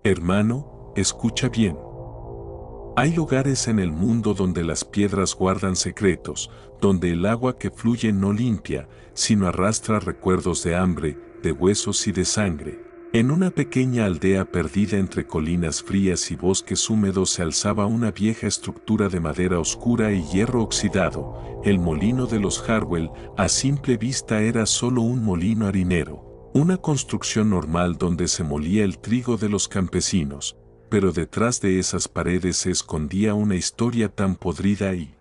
Hermano, escucha bien. Hay lugares en el mundo donde las piedras guardan secretos, donde el agua que fluye no limpia, sino arrastra recuerdos de hambre, de huesos y de sangre. En una pequeña aldea perdida entre colinas frías y bosques húmedos se alzaba una vieja estructura de madera oscura y hierro oxidado. El molino de los Harwell, a simple vista, era solo un molino harinero, una construcción normal donde se molía el trigo de los campesinos, pero detrás de esas paredes se escondía una historia tan podrida y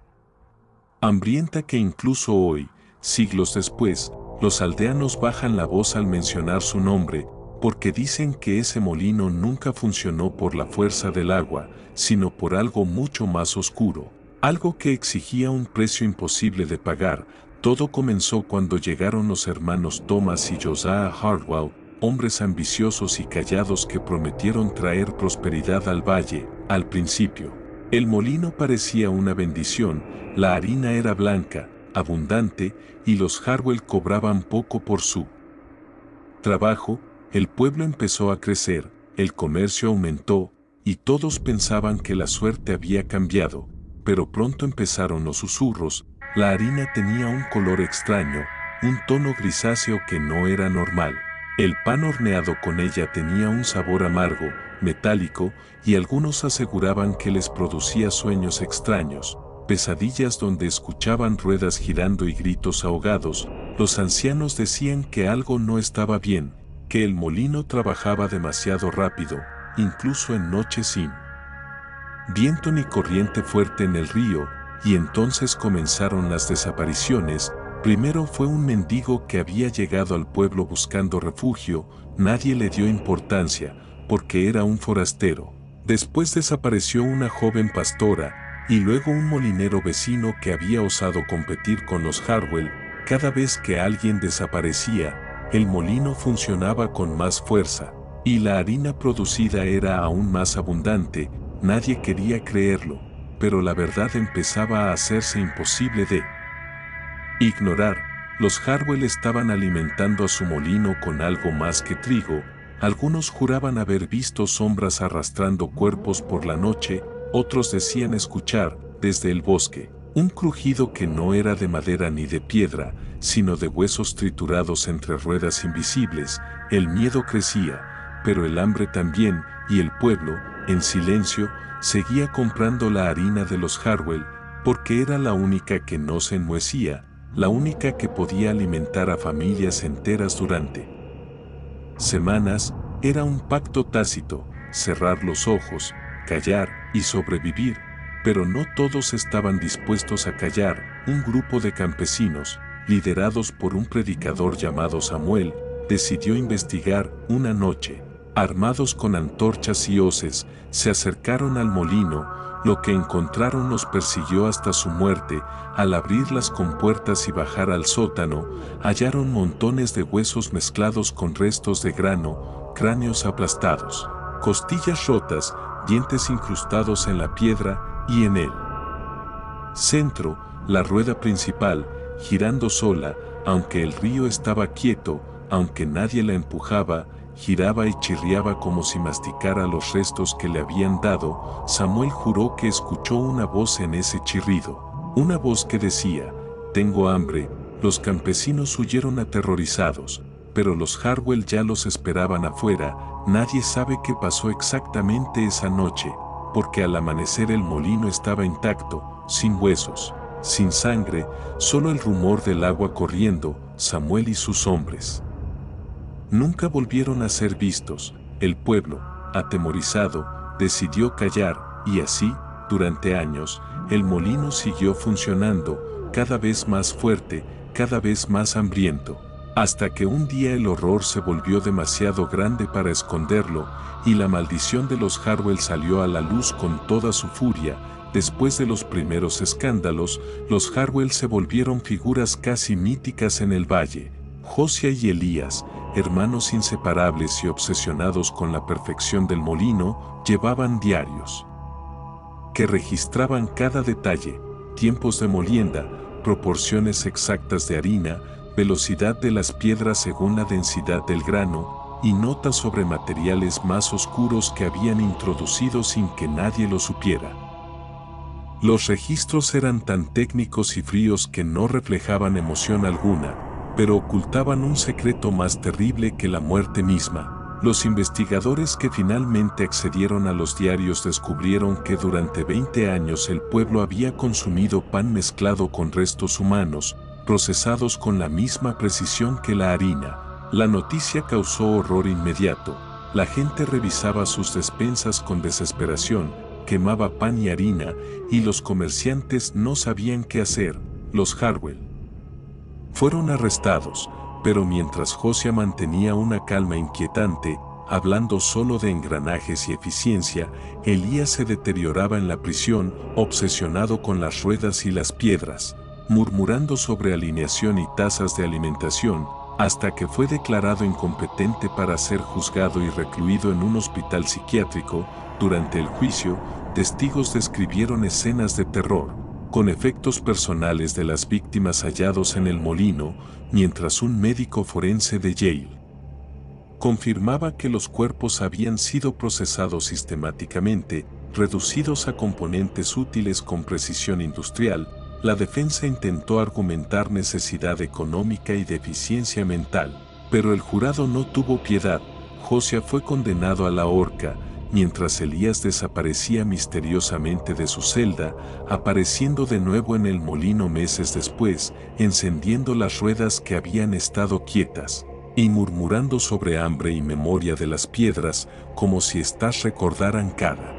hambrienta que incluso hoy, siglos después, los aldeanos bajan la voz al mencionar su nombre, porque dicen que ese molino nunca funcionó por la fuerza del agua, sino por algo mucho más oscuro, algo que exigía un precio imposible de pagar. Todo comenzó cuando llegaron los hermanos Thomas y Josiah Hartwell, hombres ambiciosos y callados que prometieron traer prosperidad al valle. Al principio, el molino parecía una bendición, la harina era blanca, abundante, y los Hartwell cobraban poco por su trabajo. El pueblo empezó a crecer, el comercio aumentó, y todos pensaban que la suerte había cambiado, pero pronto empezaron los susurros. La harina tenía un color extraño, un tono grisáceo que no era normal. El pan horneado con ella tenía un sabor amargo, metálico, y algunos aseguraban que les producía sueños extraños, pesadillas donde escuchaban ruedas girando y gritos ahogados. Los ancianos decían que algo no estaba bien, que el molino trabajaba demasiado rápido, incluso en noches sin viento ni corriente fuerte en el río, y entonces comenzaron las desapariciones. Primero fue un mendigo que había llegado al pueblo buscando refugio, nadie le dio importancia, porque era un forastero. Después desapareció una joven pastora, y luego un molinero vecino que había osado competir con los Hartwell. Cada vez que alguien desaparecía, el molino funcionaba con más fuerza, y la harina producida era aún más abundante. Nadie quería creerlo, pero la verdad empezaba a hacerse imposible de ignorar. Los Hartwell estaban alimentando a su molino con algo más que trigo. Algunos juraban haber visto sombras arrastrando cuerpos por la noche, otros decían escuchar, desde el bosque, un crujido que no era de madera ni de piedra, sino de huesos triturados entre ruedas invisibles. El miedo crecía, pero el hambre también, y el pueblo, en silencio, seguía comprando la harina de los Hartwell, porque era la única que no se enmohecía, la única que podía alimentar a familias enteras durante semanas. Era un pacto tácito, cerrar los ojos, callar y sobrevivir. Pero no todos estaban dispuestos a callar. Un grupo de campesinos, liderados por un predicador llamado Samuel, decidió investigar. Una noche, armados con antorchas y hoces, se acercaron al molino. Lo que encontraron los persiguió hasta su muerte. Al abrir las compuertas y bajar al sótano, hallaron montones de huesos mezclados con restos de grano, cráneos aplastados, costillas rotas, dientes incrustados en la piedra, y en el centro, la rueda principal, girando sola. Aunque el río estaba quieto, aunque nadie la empujaba, giraba y chirriaba como si masticara los restos que le habían dado. Samuel juró que escuchó una voz en ese chirrido, una voz que decía: «Tengo hambre». Los campesinos huyeron aterrorizados, pero los Hartwell ya los esperaban afuera. Nadie sabe qué pasó exactamente esa noche, porque al amanecer el molino estaba intacto, sin huesos, sin sangre, solo el rumor del agua corriendo. Samuel y sus hombres nunca volvieron a ser vistos. El pueblo, atemorizado, decidió callar, y así, durante años, el molino siguió funcionando, cada vez más fuerte, cada vez más hambriento, hasta que un día el horror se volvió demasiado grande para esconderlo, y la maldición de los Hartwell salió a la luz con toda su furia. Después de los primeros escándalos, los Hartwell se volvieron figuras casi míticas en el valle. Josiah y Elías, hermanos inseparables y obsesionados con la perfección del molino, llevaban diarios que registraban cada detalle: tiempos de molienda, proporciones exactas de harina, velocidad de las piedras según la densidad del grano, y notas sobre materiales más oscuros que habían introducido sin que nadie lo supiera. Los registros eran tan técnicos y fríos que no reflejaban emoción alguna, pero ocultaban un secreto más terrible que la muerte misma. Los investigadores que finalmente accedieron a los diarios descubrieron que durante 20 años el pueblo había consumido pan mezclado con restos humanos, procesados con la misma precisión que la harina. La noticia causó horror inmediato. La gente revisaba sus despensas con desesperación, quemaba pan y harina, y los comerciantes no sabían qué hacer. Los Harwell fueron arrestados, pero mientras Josiah mantenía una calma inquietante, hablando solo de engranajes y eficiencia, Elías se deterioraba en la prisión, obsesionado con las ruedas y las piedras, murmurando sobre alineación y tasas de alimentación, hasta que fue declarado incompetente para ser juzgado y recluido en un hospital psiquiátrico. Durante el juicio, testigos describieron escenas de terror, con efectos personales de las víctimas hallados en el molino, mientras un médico forense de Yale confirmaba que los cuerpos habían sido procesados sistemáticamente, reducidos a componentes útiles con precisión industrial. La defensa intentó argumentar necesidad económica y deficiencia mental, pero el jurado no tuvo piedad. Josiah fue condenado a la horca, mientras Elías desaparecía misteriosamente de su celda, apareciendo de nuevo en el molino meses después, encendiendo las ruedas que habían estado quietas, y murmurando sobre hambre y memoria de las piedras, como si éstas recordaran cada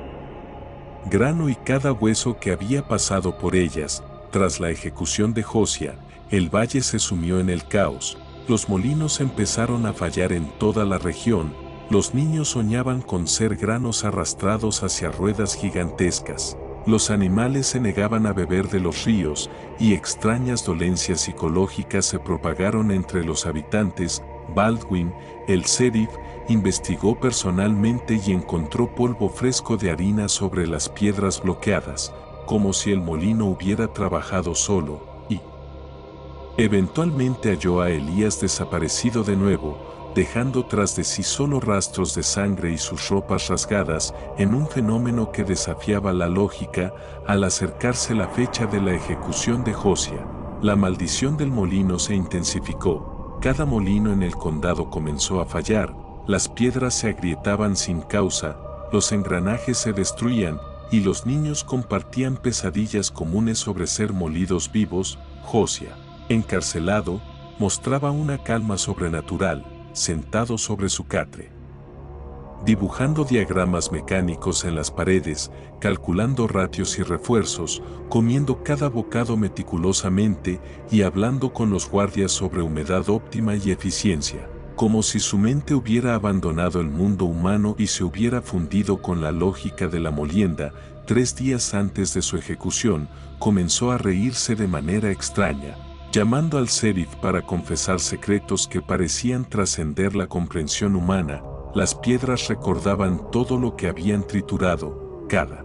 grano y cada hueso que había pasado por ellas. Tras la ejecución de Josiah, el valle se sumió en el caos, los molinos empezaron a fallar en toda la región, los niños soñaban con ser granos arrastrados hacia ruedas gigantescas, los animales se negaban a beber de los ríos, y extrañas dolencias psicológicas se propagaron entre los habitantes. Baldwin, el sheriff, investigó personalmente y encontró polvo fresco de harina sobre las piedras bloqueadas, como si el molino hubiera trabajado solo, y eventualmente halló a Elías desaparecido de nuevo, dejando tras de sí solo rastros de sangre y sus ropas rasgadas, en un fenómeno que desafiaba la lógica. Al acercarse la fecha de la ejecución de Josiah, la maldición del molino se intensificó. Cada molino en el condado comenzó a fallar, las piedras se agrietaban sin causa, los engranajes se destruían, y los niños compartían pesadillas comunes sobre ser molidos vivos. Josiah, encarcelado, mostraba una calma sobrenatural, sentado sobre su catre, dibujando diagramas mecánicos en las paredes, calculando ratios y refuerzos, comiendo cada bocado meticulosamente y hablando con los guardias sobre humedad óptima y eficiencia, como si su mente hubiera abandonado el mundo humano y se hubiera fundido con la lógica de la molienda. 3 días antes de su ejecución, comenzó a reírse de manera extraña, llamando al sheriff para confesar secretos que parecían trascender la comprensión humana. Las piedras recordaban todo lo que habían triturado, cada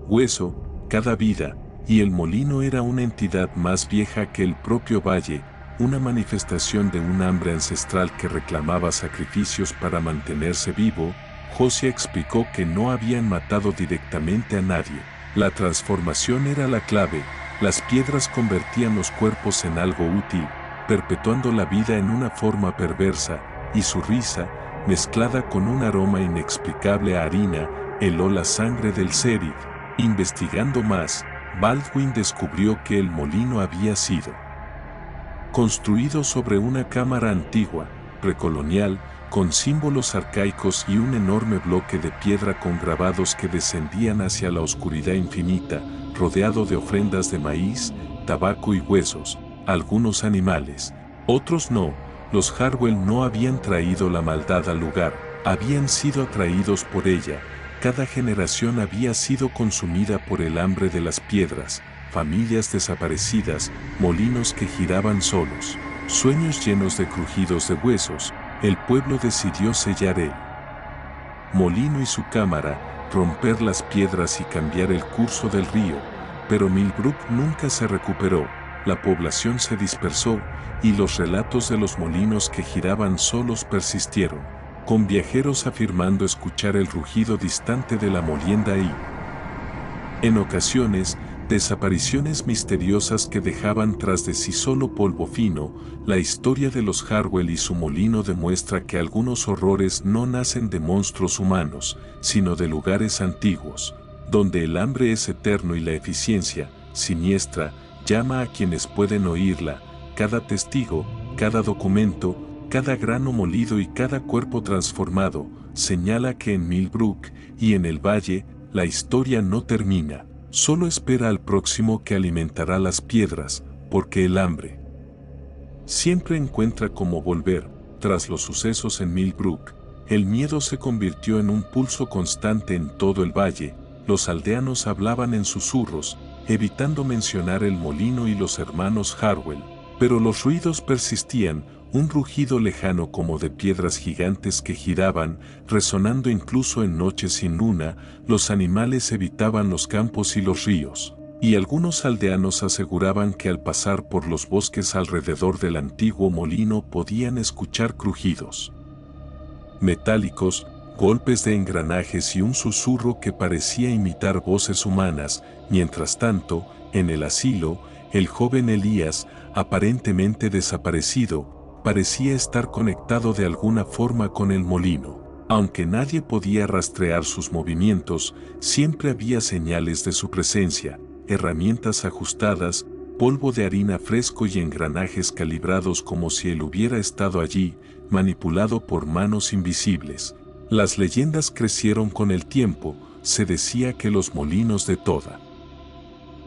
hueso, cada vida, y el molino era una entidad más vieja que el propio valle, una manifestación de un hambre ancestral que reclamaba sacrificios para mantenerse vivo. Josiah explicó que no habían matado directamente a nadie. La transformación era la clave. Las piedras convertían los cuerpos en algo útil, perpetuando la vida en una forma perversa, y su risa, mezclada con un aroma inexplicable a harina, heló la sangre del sheriff. Investigando más, Baldwin descubrió que el molino había sido construido sobre una cámara antigua, precolonial, con símbolos arcaicos y un enorme bloque de piedra con grabados que descendían hacia la oscuridad infinita, rodeado de ofrendas de maíz, tabaco y huesos. Algunos animales, otros no. Los Harwell no habían traído la maldad al lugar, habían sido atraídos por ella. Cada generación había sido consumida por el hambre de las piedras, familias desaparecidas, molinos que giraban solos, sueños llenos de crujidos de huesos. El pueblo decidió sellar el molino y su cámara, romper las piedras y cambiar el curso del río, pero Millbrook nunca se recuperó. la población se dispersó y los relatos de los molinos que giraban solos persistieron, con viajeros afirmando escuchar el rugido distante de la molienda y, en ocasiones, desapariciones misteriosas que dejaban tras de sí solo polvo fino. La historia de los Harwell y su molino demuestra que algunos horrores no nacen de monstruos humanos, sino de lugares antiguos, donde el hambre es eterno y la eficiencia, siniestra, llama a quienes pueden oírla. Cada testigo, cada documento, cada grano molido y cada cuerpo transformado, señala que en Millbrook y en el valle, la historia no termina, solo espera al próximo que alimentará las piedras, porque el hambre siempre encuentra cómo volver. Tras los sucesos en Millbrook, el miedo se convirtió en un pulso constante en todo el valle. Los aldeanos hablaban en susurros, evitando mencionar el molino y los hermanos Harwell, pero los ruidos persistían, un rugido lejano como de piedras gigantes que giraban, resonando incluso en noches sin luna. Los animales evitaban los campos y los ríos, y algunos aldeanos aseguraban que al pasar por los bosques alrededor del antiguo molino podían escuchar crujidos metálicos, golpes de engranajes y un susurro que parecía imitar voces humanas. Mientras tanto, en el asilo, el joven Elías, aparentemente desaparecido, parecía estar conectado de alguna forma con el molino. Aunque nadie podía rastrear sus movimientos, siempre había señales de su presencia, herramientas ajustadas, polvo de harina fresco y engranajes calibrados como si él hubiera estado allí, manipulado por manos invisibles. Las leyendas crecieron con el tiempo. Se decía que los molinos de toda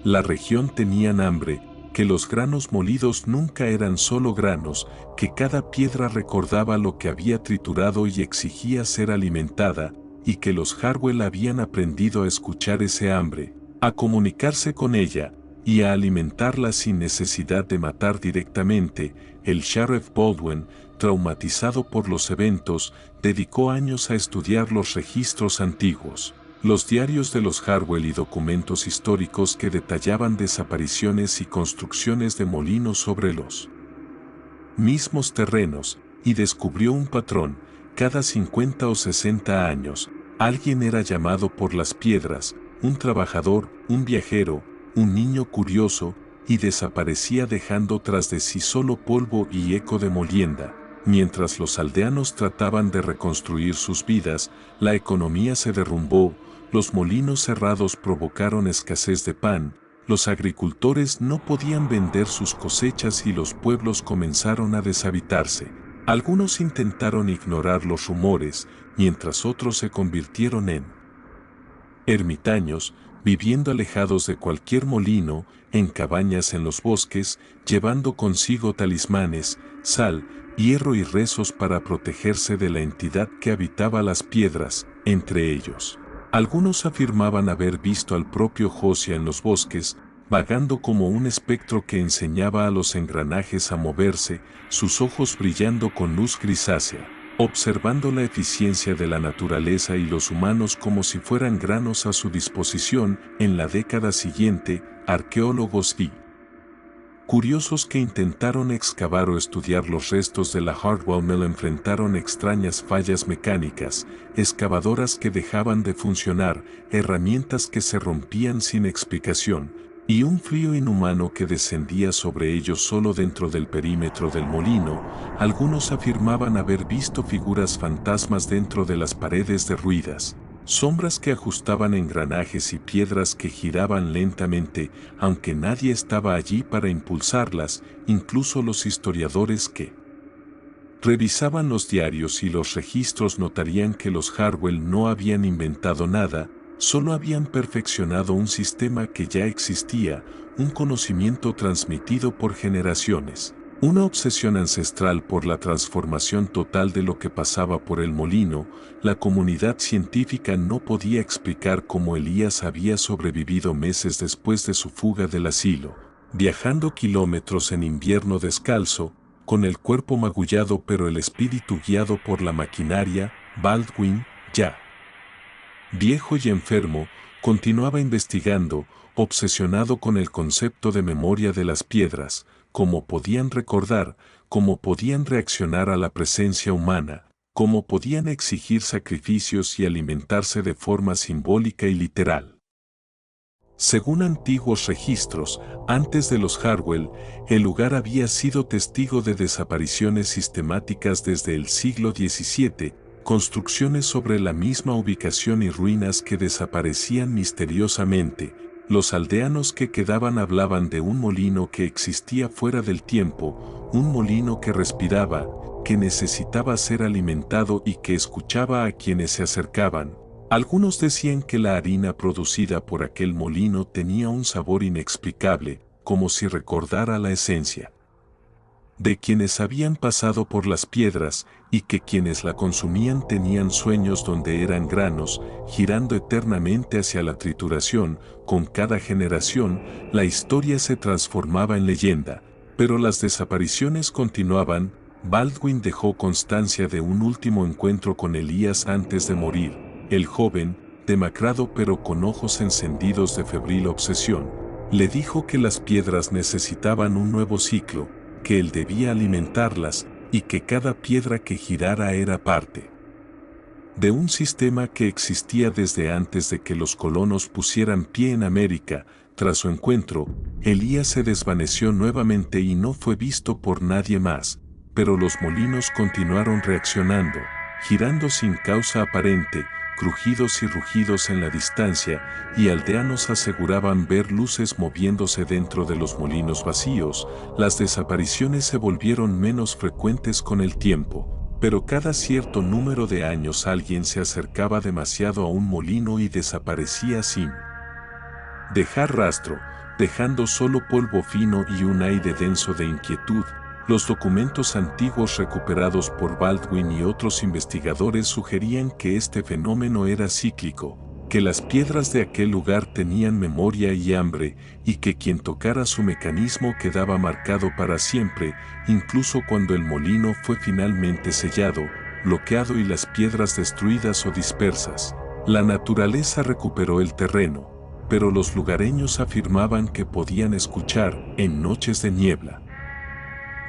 la región tenían hambre, que los granos molidos nunca eran solo granos, que cada piedra recordaba lo que había triturado y exigía ser alimentada, y que los Harwell habían aprendido a escuchar ese hambre, a comunicarse con ella, y a alimentarla sin necesidad de matar directamente. El Sheriff Baldwin, traumatizado por los eventos, dedicó años a estudiar los registros antiguos, los diarios de los Harwell y documentos históricos que detallaban desapariciones y construcciones de molinos sobre los mismos terrenos, y descubrió un patrón: cada 50 o 60 años, alguien era llamado por las piedras, un trabajador, un viajero, un niño curioso, y desaparecía dejando tras de sí solo polvo y eco de molienda. Mientras los aldeanos trataban de reconstruir sus vidas, la economía se derrumbó, los molinos cerrados provocaron escasez de pan, los agricultores no podían vender sus cosechas y los pueblos comenzaron a deshabitarse. Algunos intentaron ignorar los rumores, mientras otros se convirtieron en ermitaños, viviendo alejados de cualquier molino, en cabañas en los bosques, llevando consigo talismanes, sal, hierro y rezos para protegerse de la entidad que habitaba las piedras. Entre ellos, algunos afirmaban haber visto al propio Josiah en los bosques, vagando como un espectro que enseñaba a los engranajes a moverse, sus ojos brillando con luz grisácea, observando la eficiencia de la naturaleza y los humanos como si fueran granos a su disposición. En la década siguiente, arqueólogos y curiosos que intentaron excavar o estudiar los restos de la Hardwell Mill enfrentaron extrañas fallas mecánicas, excavadoras que dejaban de funcionar, herramientas que se rompían sin explicación, y un frío inhumano que descendía sobre ellos solo dentro del perímetro del molino. Algunos afirmaban haber visto figuras fantasmas dentro de las paredes derruidas, sombras que ajustaban engranajes y piedras que giraban lentamente, aunque nadie estaba allí para impulsarlas. Incluso los historiadores que revisaban los diarios y los registros notarían que los Harwell no habían inventado nada, solo habían perfeccionado un sistema que ya existía, un conocimiento transmitido por generaciones. Una obsesión ancestral por la transformación total de lo que pasaba por el molino. La comunidad científica no podía explicar cómo Elías había sobrevivido meses después de su fuga del asilo, viajando kilómetros en invierno descalzo, con el cuerpo magullado pero el espíritu guiado por la maquinaria. Baldwin, ya viejo y enfermo, Continuaba investigando, obsesionado con el concepto de memoria de las piedras, cómo podían recordar, cómo podían reaccionar a la presencia humana, cómo podían exigir sacrificios y alimentarse de forma simbólica y literal. Según antiguos registros, antes de los Harwell, el lugar había sido testigo de desapariciones sistemáticas desde el siglo XVII, construcciones sobre la misma ubicación y ruinas que desaparecían misteriosamente. Los aldeanos que quedaban hablaban de un molino que existía fuera del tiempo, un molino que respiraba, que necesitaba ser alimentado y que escuchaba a quienes se acercaban. Algunos decían que la harina producida por aquel molino tenía un sabor inexplicable, como si recordara la esencia de quienes habían pasado por las piedras, y que quienes la consumían tenían sueños donde eran granos, girando eternamente hacia la trituración. Con cada generación, la historia se transformaba en leyenda, pero las desapariciones continuaban. Baldwin dejó constancia de un último encuentro con Elías antes de morir. El joven, demacrado pero con ojos encendidos de febril obsesión, le dijo que las piedras necesitaban un nuevo ciclo, que él debía alimentarlas, y que cada piedra que girara era parte de un sistema que existía desde antes de que los colonos pusieran pie en América. Tras su encuentro, Elías se desvaneció nuevamente y no fue visto por nadie más, pero los molinos continuaron reaccionando, girando sin causa aparente, crujidos y rugidos en la distancia, y aldeanos aseguraban ver luces moviéndose dentro de los molinos vacíos. Las desapariciones se volvieron menos frecuentes con el tiempo, pero cada cierto número de años alguien se acercaba demasiado a un molino y desaparecía sin dejar rastro, dejando solo polvo fino y un aire denso de inquietud. Los documentos antiguos recuperados por Baldwin y otros investigadores sugerían que este fenómeno era cíclico, que las piedras de aquel lugar tenían memoria y hambre, y que quien tocara su mecanismo quedaba marcado para siempre, incluso cuando el molino fue finalmente sellado, bloqueado y las piedras destruidas o dispersas. La naturaleza recuperó el terreno, pero los lugareños afirmaban que podían escuchar, en noches de niebla,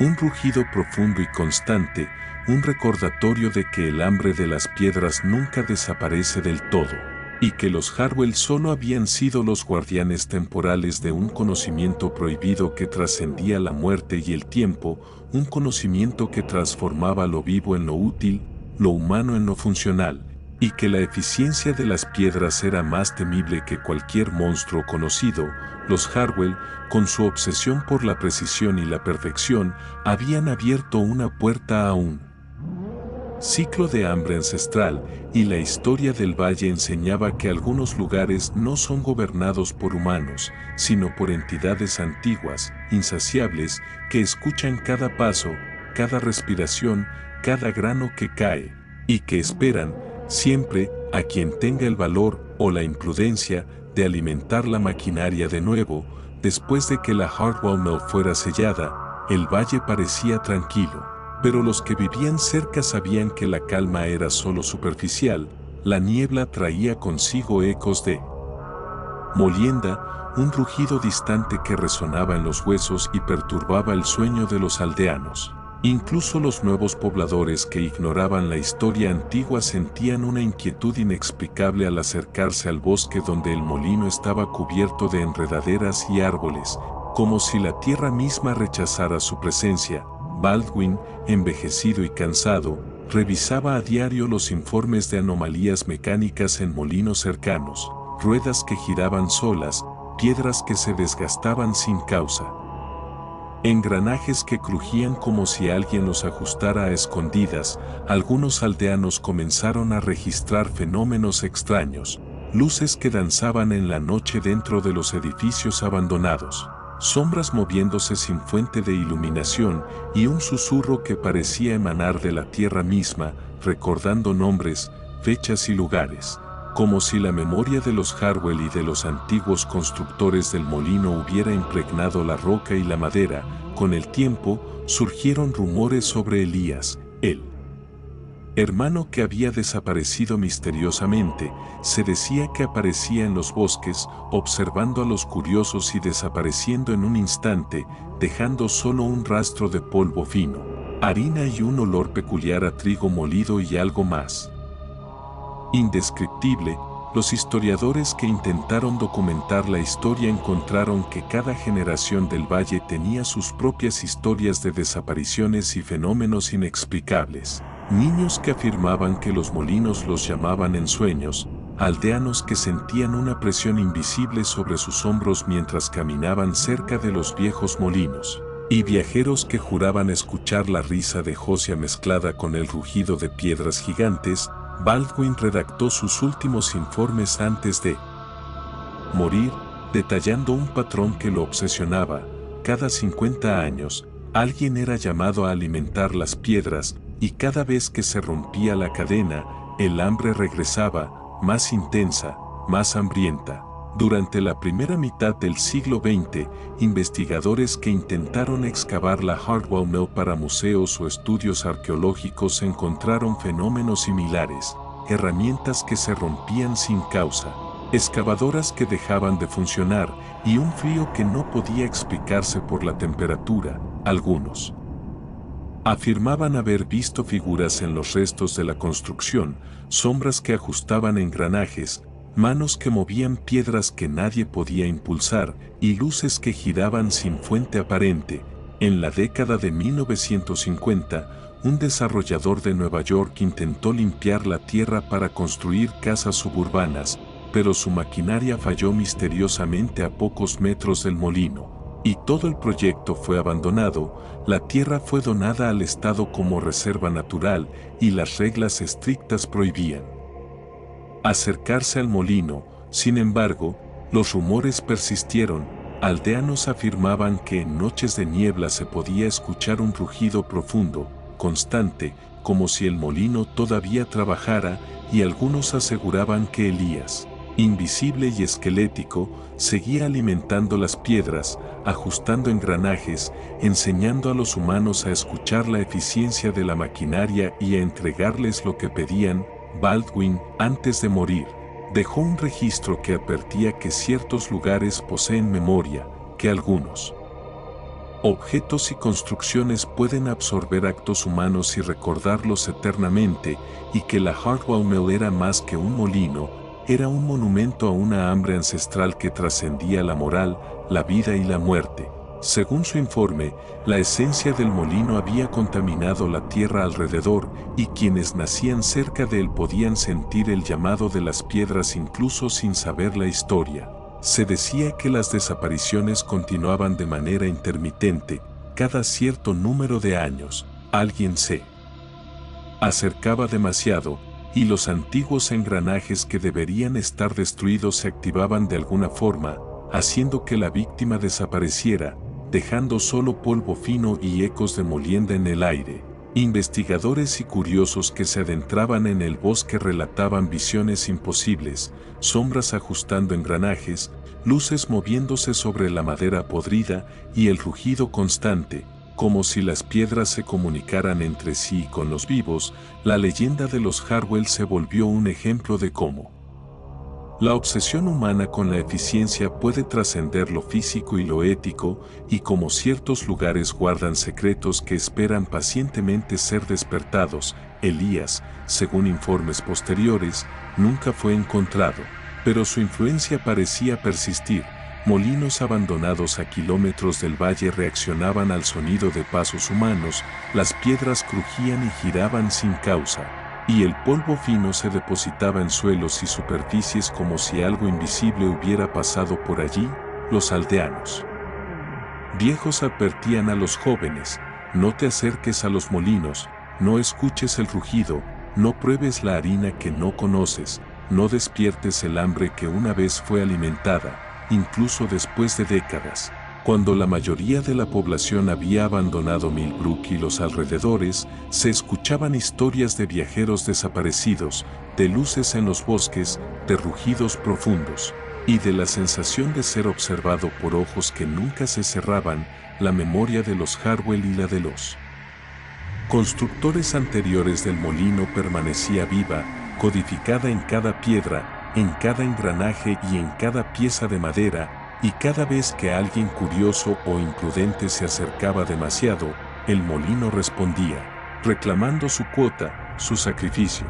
un rugido profundo y constante, un recordatorio de que el hambre de las piedras nunca desaparece del todo, y que los Harwell solo habían sido los guardianes temporales de un conocimiento prohibido que trascendía la muerte y el tiempo, un conocimiento que transformaba lo vivo en lo útil, lo humano en lo funcional, y que la eficiencia de las piedras era más temible que cualquier monstruo conocido. Los Harwell, con su obsesión por la precisión y la perfección, habían abierto una puerta a un ciclo de hambre ancestral, y la historia del valle enseñaba que algunos lugares no son gobernados por humanos, sino por entidades antiguas, insaciables, que escuchan cada paso, cada respiración, cada grano que cae, y que esperan, siempre, a quien tenga el valor o la imprudencia de alimentar la maquinaria de nuevo. Después de que la Hartwell Mill fuera sellada, el valle parecía tranquilo, pero los que vivían cerca sabían que la calma era solo superficial. La niebla traía consigo ecos de molienda, un rugido distante que resonaba en los huesos y perturbaba el sueño de los aldeanos. Incluso los nuevos pobladores que ignoraban la historia antigua sentían una inquietud inexplicable al acercarse al bosque donde el molino estaba cubierto de enredaderas y árboles, como si la tierra misma rechazara su presencia. Baldwin, envejecido y cansado, revisaba a diario los informes de anomalías mecánicas en molinos cercanos, ruedas que giraban solas, piedras que se desgastaban sin causa, engranajes que crujían como si alguien los ajustara a escondidas. Algunos aldeanos comenzaron a registrar fenómenos extraños, luces que danzaban en la noche dentro de los edificios abandonados, sombras moviéndose sin fuente de iluminación y un susurro que parecía emanar de la tierra misma, recordando nombres, fechas y lugares, como si la memoria de los Harwell y de los antiguos constructores del molino hubiera impregnado la roca y la madera. Con el tiempo, surgieron rumores sobre Elías, el hermano que había desaparecido misteriosamente, se decía que aparecía en los bosques, observando a los curiosos y desapareciendo en un instante, dejando solo un rastro de polvo fino, harina y un olor peculiar a trigo molido y algo más indescriptible. Los historiadores que intentaron documentar la historia encontraron que cada generación del valle tenía sus propias historias de desapariciones y fenómenos inexplicables. Niños que afirmaban que los molinos los llamaban en sueños, aldeanos que sentían una presión invisible sobre sus hombros mientras caminaban cerca de los viejos molinos, y viajeros que juraban escuchar la risa de Josia mezclada con el rugido de piedras gigantes. Baldwin redactó sus últimos informes antes de morir, detallando un patrón que lo obsesionaba. Cada 50 años, alguien era llamado a alimentar las piedras, y cada vez que se rompía la cadena, el hambre regresaba, más intensa, más hambrienta. Durante la primera mitad del siglo XX, investigadores que intentaron excavar la Hardwell Mill para museos o estudios arqueológicos encontraron fenómenos similares, herramientas que se rompían sin causa, excavadoras que dejaban de funcionar y un frío que no podía explicarse por la temperatura. Algunos afirmaban haber visto figuras en los restos de la construcción, sombras que ajustaban engranajes, manos que movían piedras que nadie podía impulsar y luces que giraban sin fuente aparente. En la década de 1950, un desarrollador de Nueva York intentó limpiar la tierra para construir casas suburbanas, pero su maquinaria falló misteriosamente a pocos metros del molino, y todo el proyecto fue abandonado. La tierra fue donada al Estado como reserva natural y las reglas estrictas prohibían acercarse al molino. Sin embargo, los rumores persistieron. Aldeanos afirmaban que en noches de niebla se podía escuchar un rugido profundo, constante, como si el molino todavía trabajara, y algunos aseguraban que Elías, invisible y esquelético, seguía alimentando las piedras, ajustando engranajes, enseñando a los humanos a escuchar la eficiencia de la maquinaria y a entregarles lo que pedían. Baldwin, antes de morir, dejó un registro que advertía que ciertos lugares poseen memoria, que algunos objetos y construcciones pueden absorber actos humanos y recordarlos eternamente, y que la Hardwell Mill era más que un molino, era un monumento a una hambre ancestral que trascendía la moral, la vida y la muerte. Según su informe, la esencia del molino había contaminado la tierra alrededor, y quienes nacían cerca de él podían sentir el llamado de las piedras incluso sin saber la historia. Se decía que las desapariciones continuaban de manera intermitente. Cada cierto número de años, alguien se acercaba demasiado, y los antiguos engranajes que deberían estar destruidos se activaban de alguna forma, haciendo que la víctima desapareciera, dejando solo polvo fino y ecos de molienda en el aire. Investigadores y curiosos que se adentraban en el bosque relataban visiones imposibles, sombras ajustando engranajes, luces moviéndose sobre la madera podrida y el rugido constante, como si las piedras se comunicaran entre sí con los vivos. La leyenda de los Hardwell se volvió un ejemplo de cómo la obsesión humana con la eficiencia puede trascender lo físico y lo ético, y como ciertos lugares guardan secretos que esperan pacientemente ser despertados. Elías, según informes posteriores, nunca fue encontrado, pero su influencia parecía persistir. Molinos abandonados a kilómetros del valle reaccionaban al sonido de pasos humanos, las piedras crujían y giraban sin causa, y el polvo fino se depositaba en suelos y superficies como si algo invisible hubiera pasado por allí. Los aldeanos viejos advertían a los jóvenes: no te acerques a los molinos, no escuches el rugido, no pruebes la harina que no conoces, no despiertes el hambre que una vez fue alimentada. Incluso después de décadas, cuando la mayoría de la población había abandonado Millbrook y los alrededores, se escuchaban historias de viajeros desaparecidos, de luces en los bosques, de rugidos profundos, y de la sensación de ser observado por ojos que nunca se cerraban. La memoria de los Hardwell y la de los constructores anteriores del molino permanecía viva, codificada en cada piedra, en cada engranaje y en cada pieza de madera, y cada vez que alguien curioso o imprudente se acercaba demasiado, el molino respondía, reclamando su cuota, su sacrificio.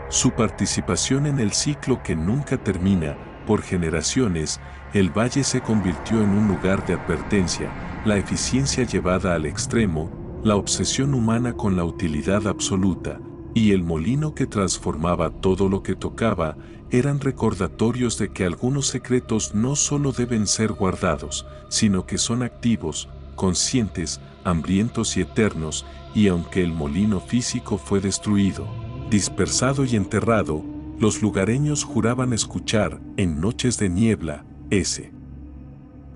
Su participación en el ciclo que nunca termina, por generaciones, el valle se convirtió en un lugar de advertencia, la eficiencia llevada al extremo, la obsesión humana con la utilidad absoluta, y el molino que transformaba todo lo que tocaba, eran recordatorios de que algunos secretos no solo deben ser guardados, sino que son activos, conscientes, hambrientos y eternos, y aunque el molino físico fue destruido, dispersado y enterrado, los lugareños juraban escuchar, en noches de niebla, ese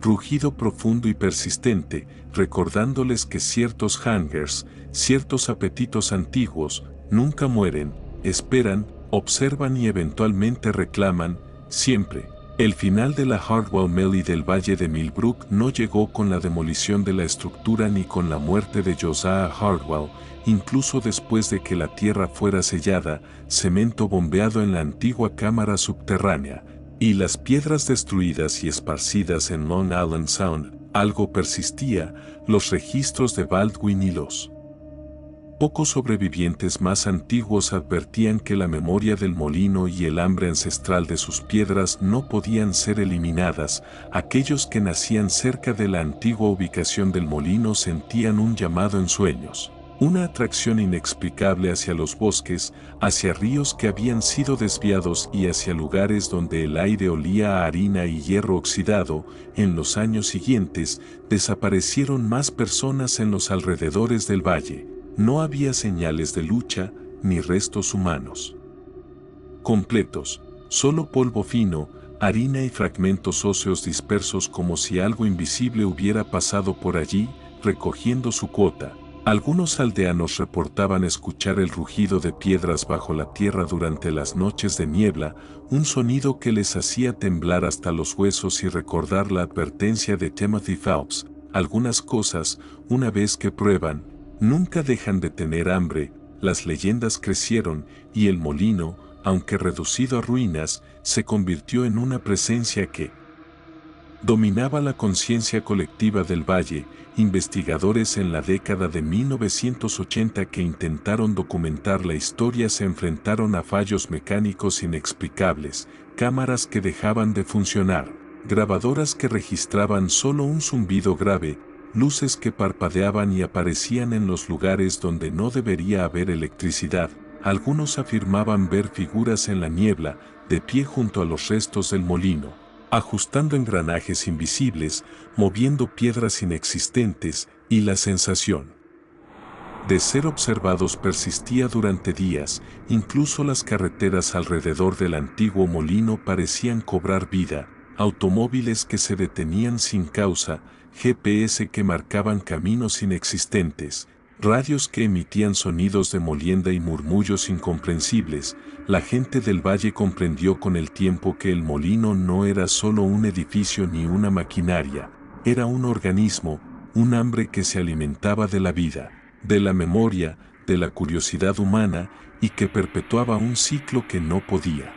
rugido profundo y persistente, recordándoles que ciertos hungers, ciertos apetitos antiguos, nunca mueren, esperan, observan y eventualmente reclaman, siempre. El final de la Hardwell Mill y del Valle de Millbrook no llegó con la demolición de la estructura ni con la muerte de Josiah Hardwell, incluso después de que la tierra fuera sellada, cemento bombeado en la antigua cámara subterránea, y las piedras destruidas y esparcidas en Long Island Sound, algo persistía, los registros de Baldwin y los pocos sobrevivientes más antiguos advertían que la memoria del molino y el hambre ancestral de sus piedras no podían ser eliminadas. Aquellos que nacían cerca de la antigua ubicación del molino sentían un llamado en sueños, una atracción inexplicable hacia los bosques, hacia ríos que habían sido desviados y hacia lugares donde el aire olía a harina y hierro oxidado. En los años siguientes, desaparecieron más personas en los alrededores del valle. No había señales de lucha, ni restos humanos completos, solo polvo fino, harina y fragmentos óseos dispersos como si algo invisible hubiera pasado por allí, recogiendo su cuota. Algunos aldeanos reportaban escuchar el rugido de piedras bajo la tierra durante las noches de niebla, un sonido que les hacía temblar hasta los huesos y recordar la advertencia de Timothy Phelps. Algunas cosas, una vez que prueban, nunca dejan de tener hambre. Las leyendas crecieron y el molino, aunque reducido a ruinas, se convirtió en una presencia que dominaba la conciencia colectiva del valle. Investigadores en la década de 1980 que intentaron documentar la historia se enfrentaron a fallos mecánicos inexplicables, cámaras que dejaban de funcionar, grabadoras que registraban solo un zumbido grave, luces que parpadeaban y aparecían en los lugares donde no debería haber electricidad. Algunos afirmaban ver figuras en la niebla, de pie junto a los restos del molino, ajustando engranajes invisibles, moviendo piedras inexistentes, y la sensación de ser observados persistía durante días. Incluso las carreteras alrededor del antiguo molino parecían cobrar vida, automóviles que se detenían sin causa, GPS que marcaban caminos inexistentes, radios que emitían sonidos de molienda y murmullos incomprensibles. La gente del valle comprendió con el tiempo que el molino no era solo un edificio ni una maquinaria, era un organismo, un hambre que se alimentaba de la vida, de la memoria, de la curiosidad humana, y que perpetuaba un ciclo que no podía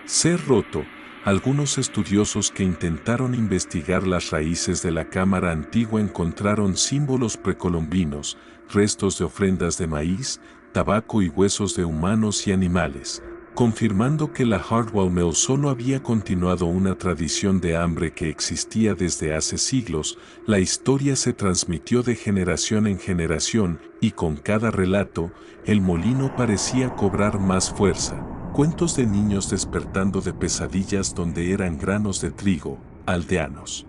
ser roto. Algunos estudiosos que intentaron investigar las raíces de la cámara antigua encontraron símbolos precolombinos, restos de ofrendas de maíz, tabaco y huesos de humanos y animales, confirmando que la Hardwell Mill solo había continuado una tradición de hambre que existía desde hace siglos. La historia se transmitió de generación en generación, y con cada relato, el molino parecía cobrar más fuerza. Cuentos de niños despertando de pesadillas donde eran granos de trigo, aldeanos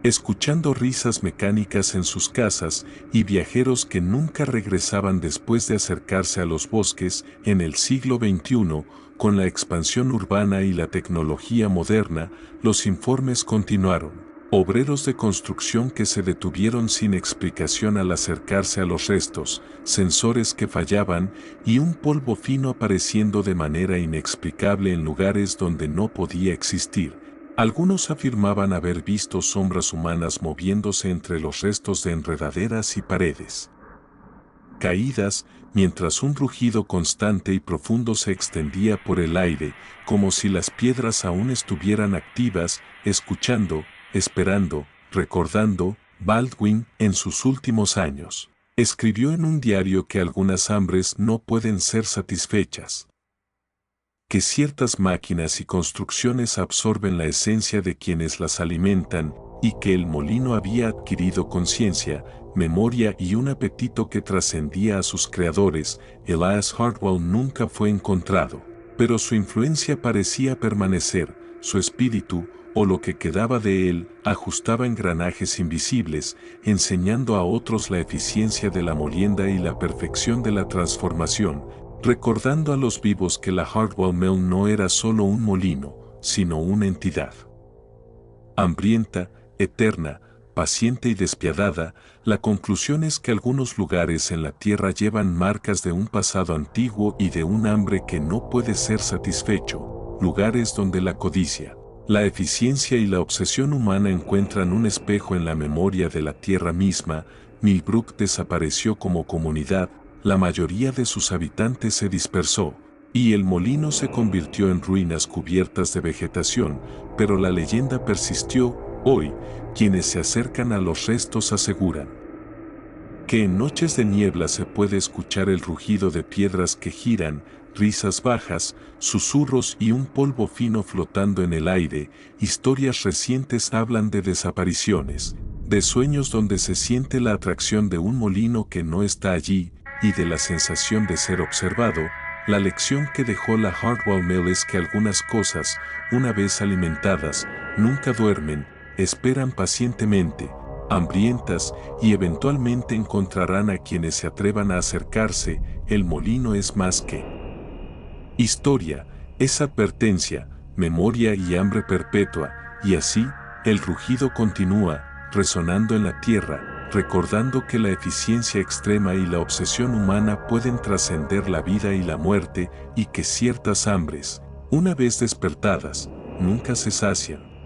escuchando risas mecánicas en sus casas, y viajeros que nunca regresaban después de acercarse a los bosques. En el siglo XXI, con la expansión urbana y la tecnología moderna, los informes continuaron. Obreros de construcción que se detuvieron sin explicación al acercarse a los restos, sensores que fallaban, y un polvo fino apareciendo de manera inexplicable en lugares donde no podía existir. Algunos afirmaban haber visto sombras humanas moviéndose entre los restos de enredaderas y paredes. caídas, mientras un rugido constante y profundo se extendía por el aire, como si las piedras aún estuvieran activas, escuchando, esperando, recordando. Baldwin, en sus últimos años, escribió en un diario que algunas hambres no pueden ser satisfechas, que ciertas máquinas y construcciones absorben la esencia de quienes las alimentan, y que el molino había adquirido conciencia, memoria y un apetito que trascendía a sus creadores. Elias Hartwell nunca fue encontrado, pero su influencia parecía permanecer. Su espíritu, o lo que quedaba de él, ajustaba engranajes invisibles, enseñando a otros la eficiencia de la molienda y la perfección de la transformación, recordando a los vivos que la Hartwell Mill no era solo un molino, sino una entidad hambrienta, eterna, paciente y despiadada. La conclusión es que algunos lugares en la tierra llevan marcas de un pasado antiguo y de un hambre que no puede ser satisfecho, lugares donde la codicia, la eficiencia y la obsesión humana encuentran un espejo en la memoria de la tierra misma. Millbrook desapareció como comunidad, la mayoría de sus habitantes se dispersó, y el molino se convirtió en ruinas cubiertas de vegetación, pero la leyenda persistió. Hoy, quienes se acercan a los restos aseguran que en noches de niebla se puede escuchar el rugido de piedras que giran, risas bajas, susurros y un polvo fino flotando en el aire. Historias recientes hablan de desapariciones, de sueños donde se siente la atracción de un molino que no está allí, y de la sensación de ser observado. La lección que dejó la Hartwell Mill es que algunas cosas, una vez alimentadas, nunca duermen, esperan pacientemente, hambrientas, y eventualmente encontrarán a quienes se atrevan a acercarse. El molino es más que historia, es advertencia, memoria y hambre perpetua, y así, el rugido continúa, resonando en la tierra, recordando que la eficiencia extrema y la obsesión humana pueden trascender la vida y la muerte, y que ciertas hambres, una vez despertadas, nunca se sacian.